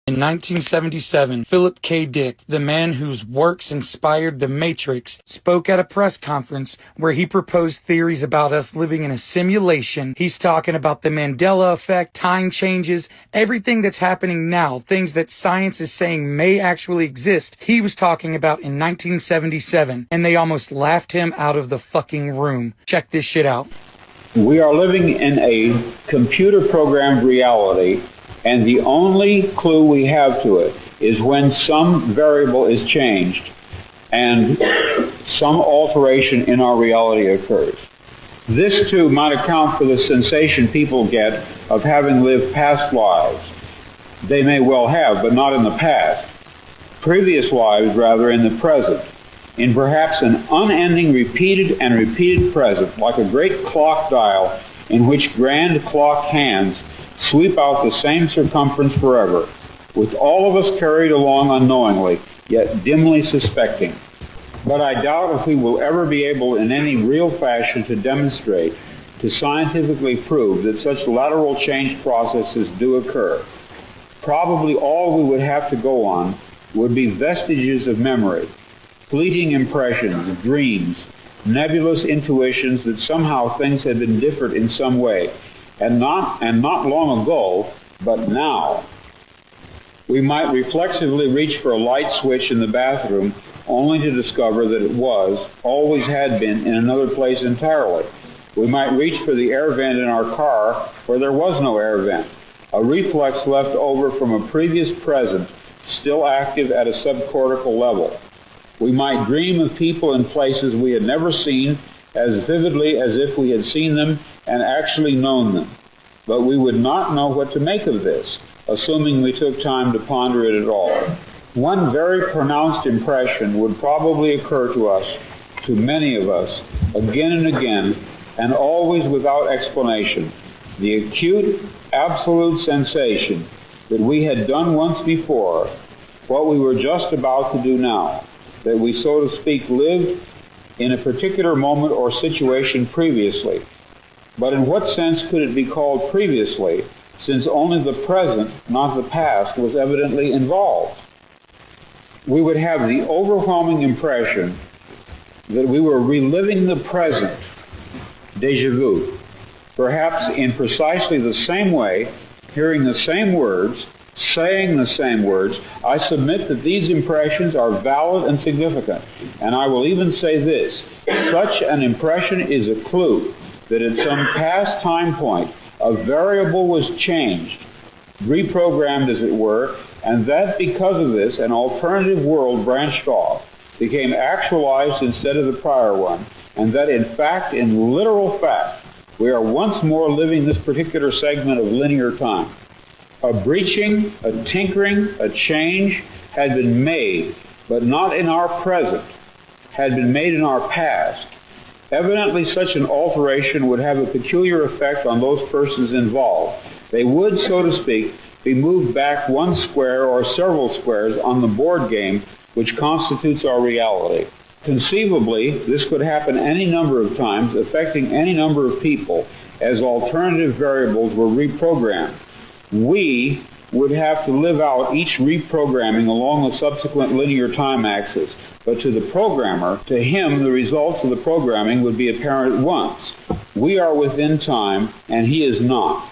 In 1977, Philip K. Dick, the man whose works inspired The Matrix, spoke at a press conference where he proposed theories about us living in a simulation. He's talking about the Mandela effect, time changes, everything that's happening now, things that science is saying may actually exist. He was talking about in 1977, and they almost laughed him out of the fucking room. Check this shit out. We are living in a computer-programmed reality, and the only clue we have to it is when some variable is changed and some alteration in our reality occurs. This, too, might account for the sensation people get of having lived past lives. They may well have, but not in the past. Previous lives, rather, in the present, in perhaps an unending repeated and repeated present, like a great clock dial in which grand clock hands sweep out the same circumference forever, with all of us carried along unknowingly, yet dimly suspecting. But I doubt if we will ever be able in any real fashion to demonstrate, to scientifically prove that such lateral change processes do occur. Probably all we would have to go on would be vestiges of memory, fleeting impressions, dreams, nebulous intuitions that somehow things had been different in some way, and not long ago, but now. We might reflexively reach for a light switch in the bathroom only to discover that it always had been, in another place entirely. We might reach for the air vent in our car where there was no air vent, a reflex left over from a previous present, still active at a subcortical level. We might dream of people and places we had never seen as vividly as if we had seen them and actually known them. But we would not know what to make of this, assuming we took time to ponder it at all. One very pronounced impression would probably occur to us, to many of us, again and again, and always without explanation. The acute, absolute sensation that we had done once before, what we were just about to do now, that we, so to speak, lived in a particular moment or situation previously. But in what sense could it be called previously, since only the present, not the past, was evidently involved? We would have the overwhelming impression that we were reliving the present, déjà vu, perhaps in precisely the same way, hearing the same words, saying the same words. I submit that these impressions are valid and significant, and I will even say this: such an impression is a clue that at some past time point a variable was changed, reprogrammed as it were, and that because of this an alternative world branched off, became actualized instead of the prior one, and that in fact, in literal fact, we are once more living this particular segment of linear time. A breaching, a tinkering, a change had been made, but not in our present, had been made in our past. Evidently, such an alteration would have a peculiar effect on those persons involved. They would, so to speak, be moved back one square or several squares on the board game which constitutes our reality. Conceivably, this could happen any number of times, affecting any number of people, as alternative variables were reprogrammed. We would have to live out each reprogramming along the subsequent linear time axis. But to the programmer, to him, the results of the programming would be apparent at once. We are within time, and he is not.